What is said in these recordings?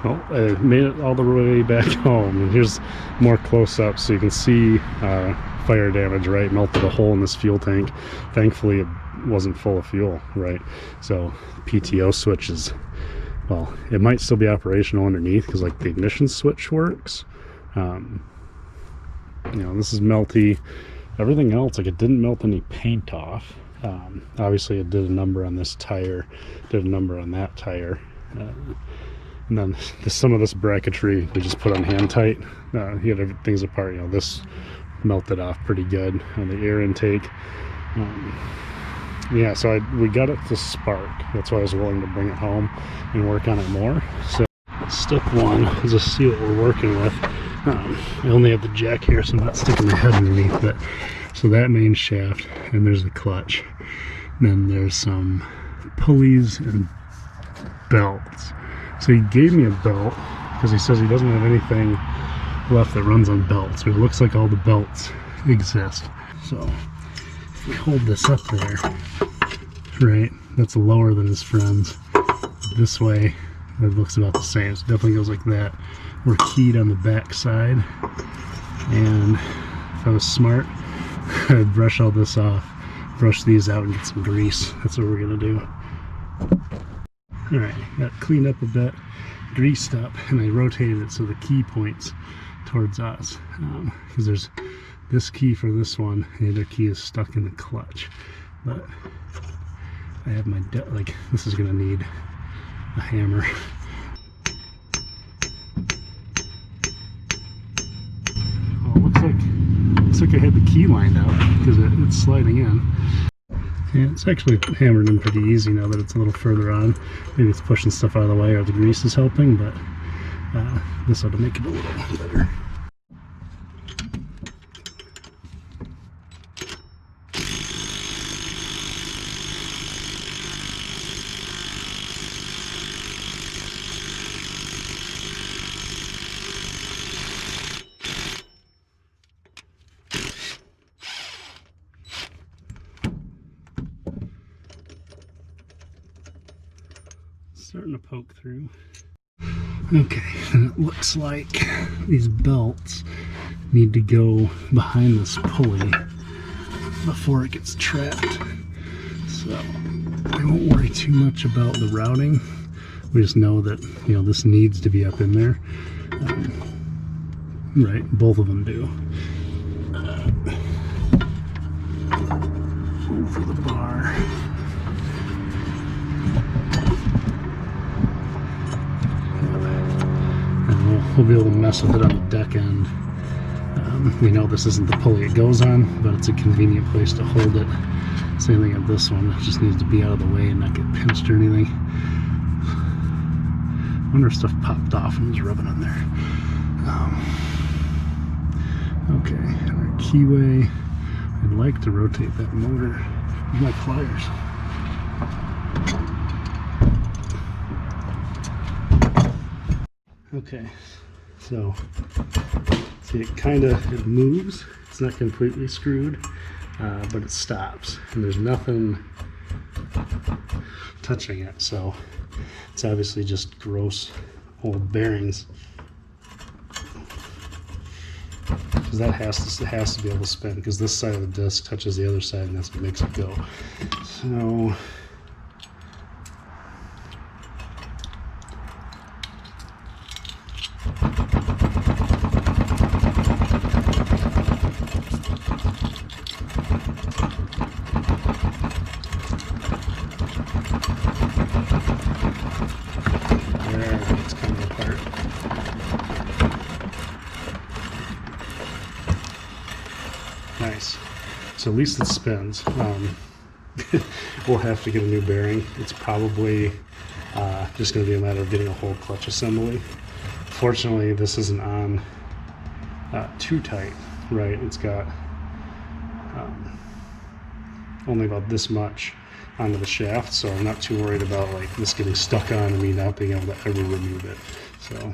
Well, I made it all the way back home, and here's more close-up so you can see fire damage, right? Melted a hole in this fuel tank. Thankfully it wasn't full of fuel, right? So PTO switch is, well, it might still be operational underneath because like the ignition switch works. You know, this is melty. Everything else, like it didn't melt any paint off. Obviously it did a number on this tire, did a number on that tire. And then some of this bracketry we just put on hand tight. He had things apart. You know, this melted off pretty good on the air intake. Yeah, so we got it to spark. That's why I was willing to bring it home and work on it more. So step one is to see what we're working with. I only have the jack here, so I'm not sticking my head underneath it. So that main shaft, and there's the clutch. And then there's some pulleys and belts. So he gave me a belt because he says he doesn't have anything left that runs on belts. So it looks like all the belts exist. So if we hold this up there, right, that's lower than his friend's. This way, it looks about the same. So it definitely goes like that. We're keyed on the back side. And if I was smart, I'd brush all this off, brush these out and get some grease. That's what we're gonna do. Alright, got cleaned up a bit, greased up, and I rotated it so the key points towards us. Because there's this key for this one, and the other key is stuck in the clutch. But I have my, like, this is gonna need a hammer. Oh, looks like I had the key lined out because it's sliding in. Yeah, it's actually hammered in pretty easy now that it's a little further on. Maybe it's pushing stuff out of the way or the grease is helping, but this ought to make it a little better. Starting to poke through. Okay, and it looks like these belts need to go behind this pulley before it gets trapped. So I won't worry too much about the routing. We just know that, you know, this needs to be up in there. Right, both of them do. Over the bar. We'll be able to mess with it on the deck end. We know this isn't the pulley it goes on, but it's a convenient place to hold it. Same thing with this one, it just needs to be out of the way and not get pinched or anything. I wonder if stuff popped off and was rubbing on there. Okay, our keyway. I'd like to rotate that motor with my pliers. Okay, so see, it moves. It's not completely screwed, but it stops, and there's nothing touching it. So it's obviously just gross old bearings, because that has to be able to spin, because this side of the disc touches the other side, and that's what makes it go. So. It's coming apart. Nice. So at least it spins. We'll have to get a new bearing. It's probably just going to be a matter of getting a whole clutch assembly. Fortunately, this isn't on too tight, right? It's got only about this much onto the shaft, so I'm not too worried about like this getting stuck on and me not being able to ever remove it. So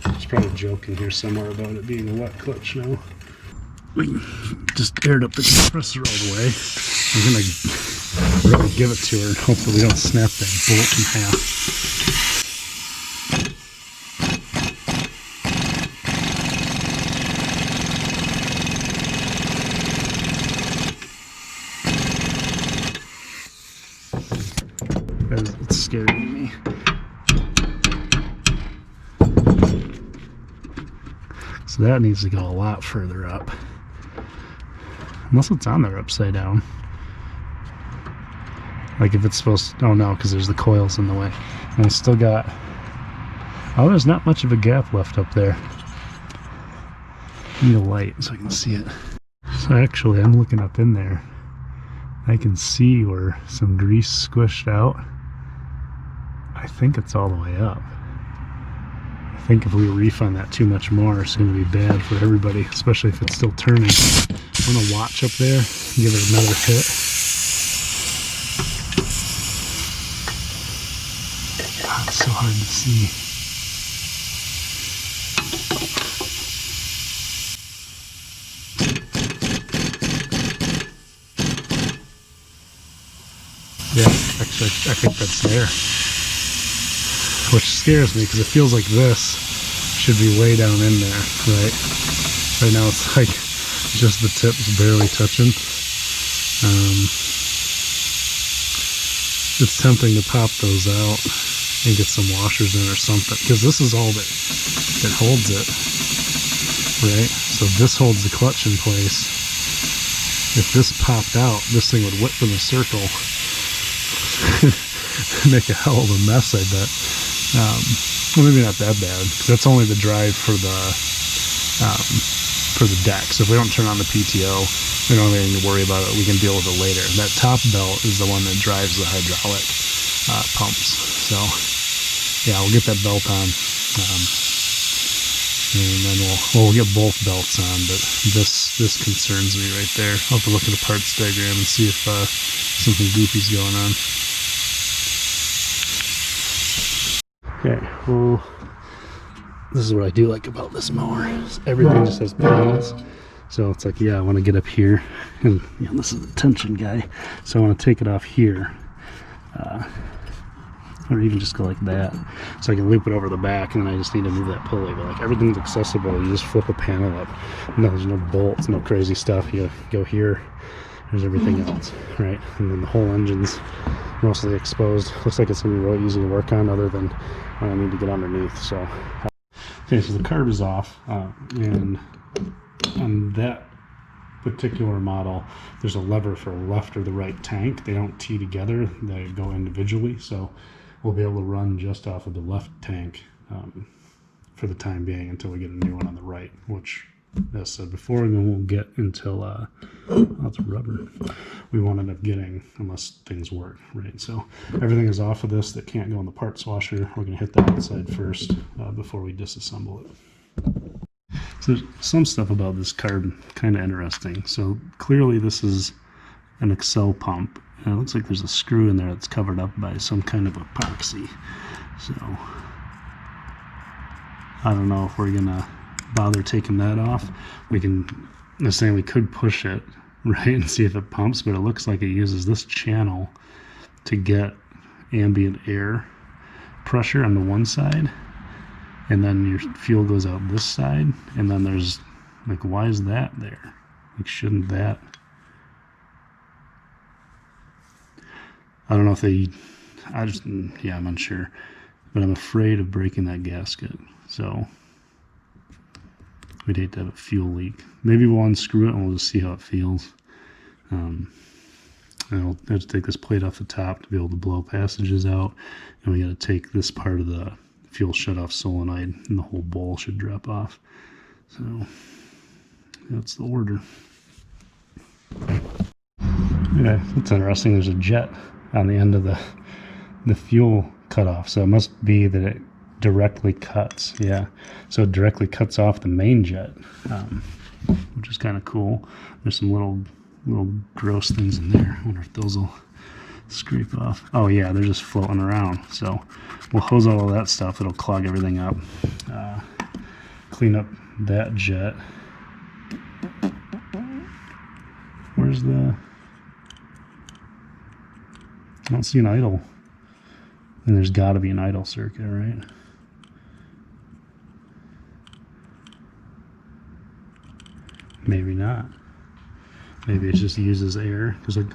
there's probably a joke in here somewhere about it being a wet clutch now. We just aired up the compressor all the way. I'm gonna really give it to her and hope that we don't snap that bolt in half. Because it's scaring me. So that needs to go a lot further up. Unless it's on there upside down. Like if it's supposed to, oh no, because there's the coils in the way. And it's still got, oh, there's not much of a gap left up there. Need a light so I can see it. So actually I'm looking up in there. I can see where some grease squished out. I think it's all the way up. I think if we refund that too much more, it's going to be bad for everybody, especially if it's still turning. I'm going to watch up there, give it another hit. God, it's so hard to see. Yeah, actually, I think that's there. Which scares me because it feels like this should be way down in there, right? Right now it's like just the tip's barely touching. It's tempting to pop those out and get some washers in or something, because this is all that holds it, right? So this holds the clutch in place. If this popped out, this thing would whip in a circle. Make a hell of a mess, I bet. Well, maybe not that bad, because that's only the drive for the deck. So if we don't turn on the PTO, we don't have anything to worry about it. We can deal with it later. That top belt is the one that drives the hydraulic pumps. So yeah, we'll get that belt on, and then we'll get both belts on. But this concerns me right there. I'll have to look at the parts diagram and see if something goofy's going on. Okay, well, this is what I do like about this mower. Everything just has panels. So it's like, yeah, I want to get up here, and you know, this is the tension guy. So I want to take it off here, or even just go like that. So I can loop it over the back, and then I just need to move that pulley. But like everything's accessible. You just flip a panel up. No, there's no bolts, no crazy stuff. You go here, there's everything else, right? And then the whole engine's mostly exposed. Looks like it's going to be really easy to work on, other than when I need to get underneath. So okay, so the carb is off, and on that particular model there's a lever for left or the right tank. They don't tee together, they go individually, so we'll be able to run just off of the left tank for the time being until we get a new one on the right, which, as I said before, we won't get until that's rubber we won't end up getting unless things work, right? So everything is off of this that can't go in the parts washer. We're going to hit the outside first before we disassemble it. So there's some stuff about this carb kind of interesting. So clearly this is an Excel pump, and it looks like there's a screw in there that's covered up by some kind of epoxy. So I don't know if we're gonna bother taking that off. We can, they're saying we could push it, right, and see if it pumps, but it looks like it uses this channel to get ambient air pressure on the one side, and then your fuel goes out this side, and then there's like, why is that there? Like, shouldn't that, I don't know if they, yeah, I'm unsure, but I'm afraid of breaking that gasket. So we'd hate to have a fuel leak. Maybe we'll unscrew it and we'll just see how it feels. And I'll have to take this plate off the top to be able to blow passages out, and we got to take this part of the fuel shut-off solenoid, and the whole bowl should drop off. So that's the order. Yeah, that's interesting. There's a jet on the end of the fuel cutoff, so it must be that it directly cuts. Yeah, so it directly cuts off the main jet, which is kind of cool. There's some little gross things in there. I wonder if those will scrape off. Oh yeah, they're just floating around. So we'll hose out all that stuff. It'll clog everything up. Clean up that jet. Where's the I don't see an idle. And there's got to be an idle circuit, right? Maybe not. Maybe it just uses air. Because, like,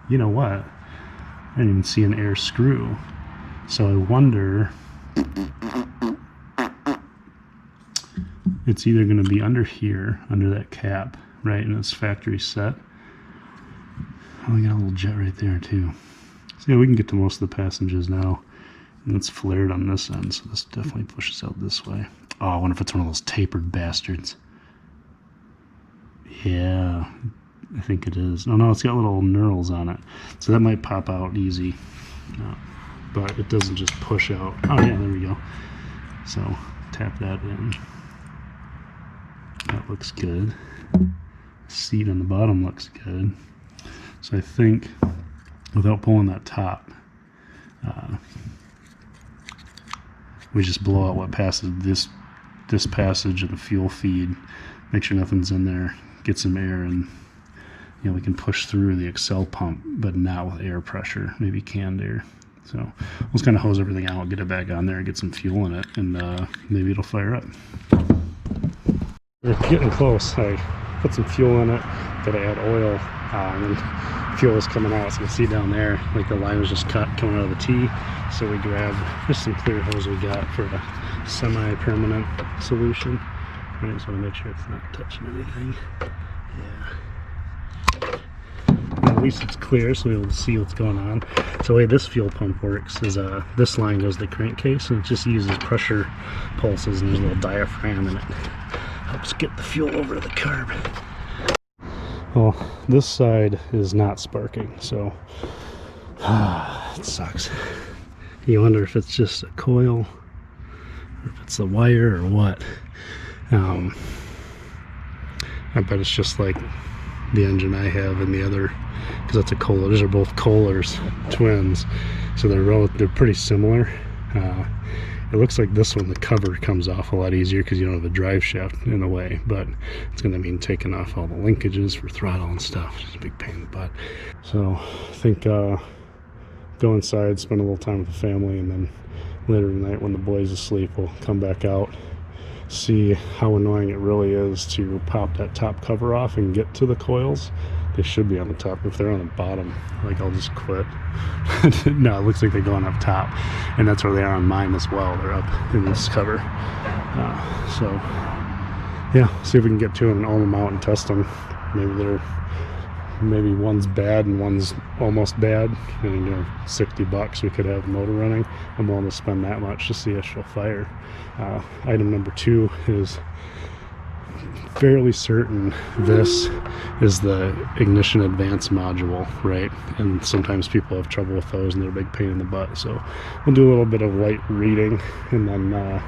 you know what? I didn't even see an air screw. So I wonder, it's either going to be under here, under that cap, right? And it's factory set. Oh, we got a little jet right there too. So yeah, we can get to most of the passages now. And it's flared on this end, so this definitely pushes out this way. Oh, I wonder if it's one of those tapered bastards. Yeah, I think it is. Oh no, it's got little knurls on it. So that might pop out easy. But it doesn't just push out. Oh yeah, there we go. So tap that in. That looks good. Seat on the bottom looks good. So I think without pulling that top, we just blow out what passes this passage of the fuel feed, make sure nothing's in there, get some air, and you know, we can push through the Excel pump, but not with air pressure, maybe canned air. So we'll just kind of hose everything out, get it back on there, get some fuel in it, and maybe it'll fire up. We're getting close. I put some fuel in it, gotta add oil, and then fuel is coming out. So you can see down there, like the line was just cut coming out of the T. So we grabbed just some clear hose we got for a semi-permanent solution. Right, so I make sure it's not touching anything. Yeah. At least it's clear, so we'll see what's going on. So the way this fuel pump works is this line goes to the crankcase, and it just uses pressure pulses, and there's a little diaphragm in it. Helps get the fuel over to the carb. Well, this side is not sparking, so it sucks. You wonder if it's just a coil, or if it's the wire, or what. I bet it's just like the engine I have and the other, because that's a Kohler. These are both Kohlers, twins, so they're pretty similar. It looks like this one, the cover comes off a lot easier because you don't have the drive shaft in the way, but it's going to mean taking off all the linkages for throttle and stuff. It's a big pain in the butt. So I think go inside, spend a little time with the family, and then later tonight when the boy's asleep, we'll come back out, see how annoying it really is to pop that top cover off and get to the coils. They should be on the top. If they're on the bottom, like, I'll just quit. No, it looks like they're going up top, and that's where they are on mine as well. They're up in this cover. So yeah, see if we can get to them and own them out and test them. Maybe one's bad and one's almost bad, and you know, $60 we could have the motor running. I'm willing to spend that much to see if she'll fire. Item number 2 is fairly certain this is the ignition advance module, right? And sometimes people have trouble with those and they're a big pain in the butt. So we'll do a little bit of light reading, and then I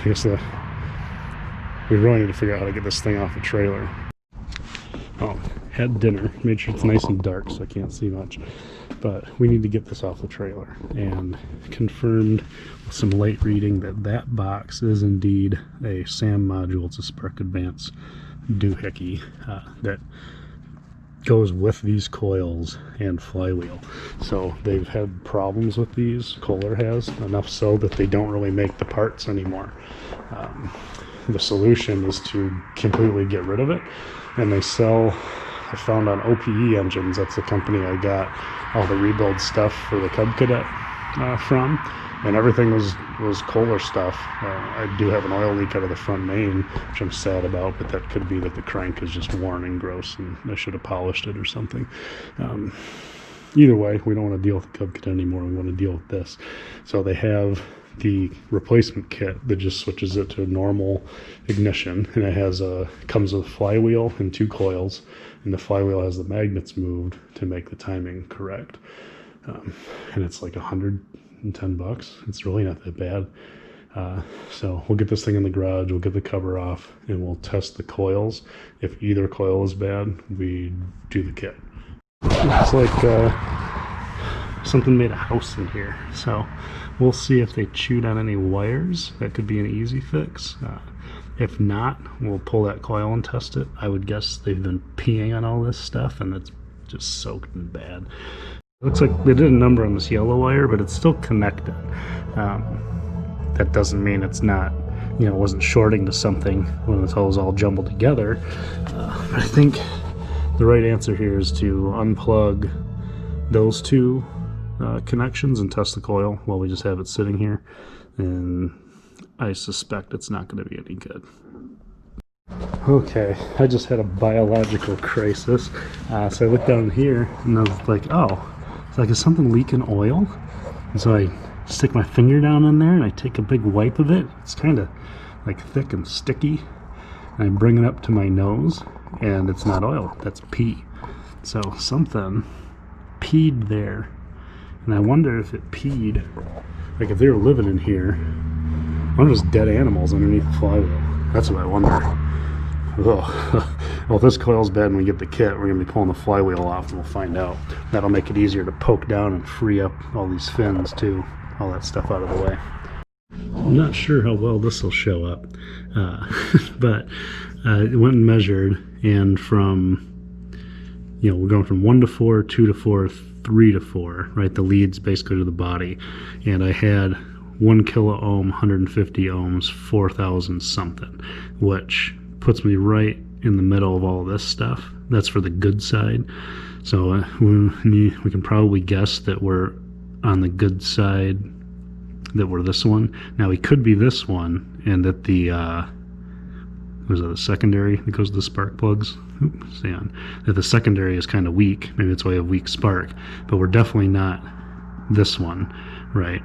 guess we really need to figure out how to get this thing off the trailer. Had dinner, made sure it's nice and dark so I can't see much, but we need to get this off the trailer, and confirmed with some light reading that box is indeed a SAM module. It's a Spark Advance doohickey that goes with these coils and flywheel. So they've had problems with these, Kohler has, enough so that they don't really make the parts anymore. The solution is to completely get rid of it, and they sell, I found on OPE Engines, that's the company I got all the rebuild stuff for the Cub Cadet from, and everything was Kohler stuff. I do have an oil leak out of the front main, which I'm sad about, but that could be that the crank is just worn and gross and I should have polished it or something. Either way, we don't want to deal with the Cub Cadet anymore. We want to deal with this. So they have the replacement kit that just switches it to a normal ignition, and it comes with a flywheel and 2 coils, and the flywheel has the magnets moved to make the timing correct. And it's like $110. It's really not that bad. So we'll get this thing in the garage, we'll get the cover off, and we'll test the coils. If either coil is bad, we do the kit. It's like something made a house in here, so we'll see if they chewed on any wires. That could be an easy fix. If not, we'll pull that coil and test it. I would guess they've been peeing on all this stuff and it's just soaked and bad. Looks like they did a number on this yellow wire, but it's still connected. That doesn't mean it's not, you know, it wasn't shorting to something when it was all jumbled together. But I think the right answer here is to unplug those two connections and test the coil while we just have it sitting here. And I suspect it's not going to be any good. Okay, I just had a biological crisis. So I looked down here and I was like, oh, it's like, is something leaking oil? And so I stick my finger down in there and I take a big wipe of it. It's kind of like thick and sticky. And I bring it up to my nose and it's not oil, that's pee. So something peed there. And I wonder if it peed, like if they were living in here, I wonder if there's dead animals underneath the flywheel. That's what I wonder. Ugh. Well, if this coil's bad and we get the kit, we're going to be pulling the flywheel off and we'll find out. That'll make it easier to poke down and free up all these fins too. All that stuff out of the way. I'm not sure how well this will show up, but it went and measured, and from, you know, we're going from 1 to 4, 2 to 4, 3 to 4, right? The leads basically to the body, and I had 1 kilo ohm, 150 ohms, 4,000 something, which puts me right in the middle of all this stuff. That's for the good side. So we can probably guess that we're on the good side, that we're this one. Now we could be this one, and that the was it the secondary that goes to the spark plugs? Oops, stay on. That the secondary is kind of weak. Maybe that's why we have weak spark. But we're definitely not this one, right?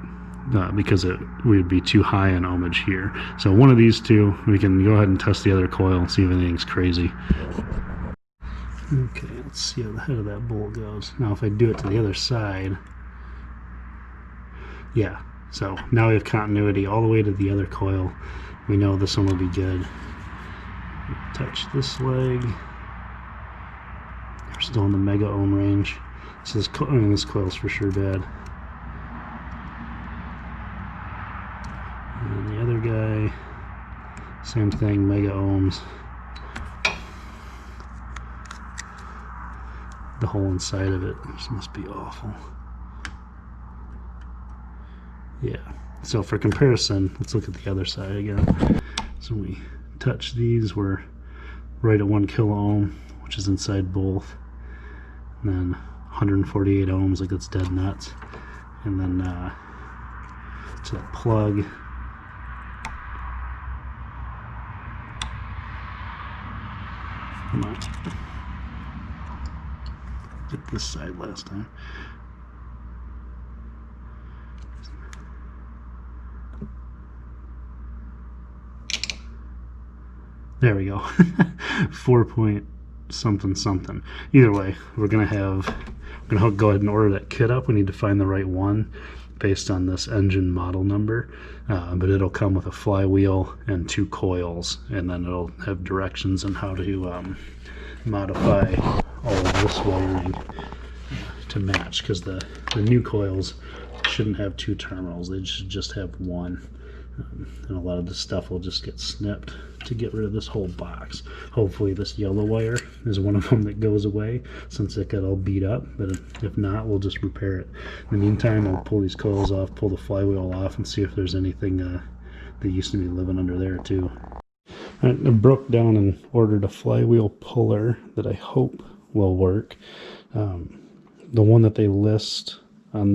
Because we would be too high in ohmage here. So one of these two, we can go ahead and test the other coil and see if anything's crazy. Okay, let's see how the head of that bolt goes. Now if I do it to the other side, yeah, so now we have continuity all the way to the other coil. We know this one will be good. Touch this leg. We're still in the mega ohm range. So this coil's for sure bad. And the other guy, same thing, mega ohms. The hole inside of it, this must be awful. Yeah, so for comparison, let's look at the other side again. So when we touch these, we're right at 1 kilo ohm, which is inside both. And then 148 ohms, like it's dead nuts. And then to that plug, come on, get this side last time. There we go. 4 point something something. Either way, we're gonna go ahead and order that kit up. We need to find the right one based on this engine model number, but it'll come with a flywheel and 2 coils, and then it'll have directions on how to modify all of this wiring to match, because the new coils shouldn't have 2 terminals, they should just have 1. And a lot of this stuff will just get snipped to get rid of this whole box. Hopefully this yellow wire is one of them that goes away, since it got all beat up, but if not, we'll just repair it. In the meantime, I'll pull these coils off, pull the flywheel off, and see if there's anything that used to be living under there too. I broke down and ordered a flywheel puller that I hope will work. The one that they list on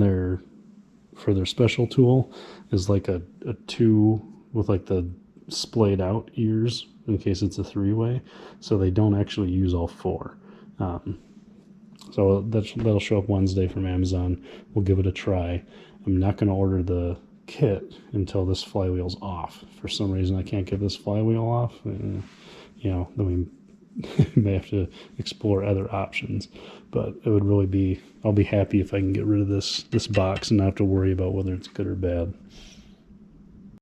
for their special tool is like a 2 with like the splayed out ears in case it's a 3-way, so they don't actually use all 4. So that'll show up Wednesday from Amazon. We'll give it a try. I'm not going to order the kit until this flywheel's off. For some reason I can't get this flywheel off, you know, then we may have to explore other options. But it would really be, I'll be happy if I can get rid of this box and not have to worry about whether it's good or bad.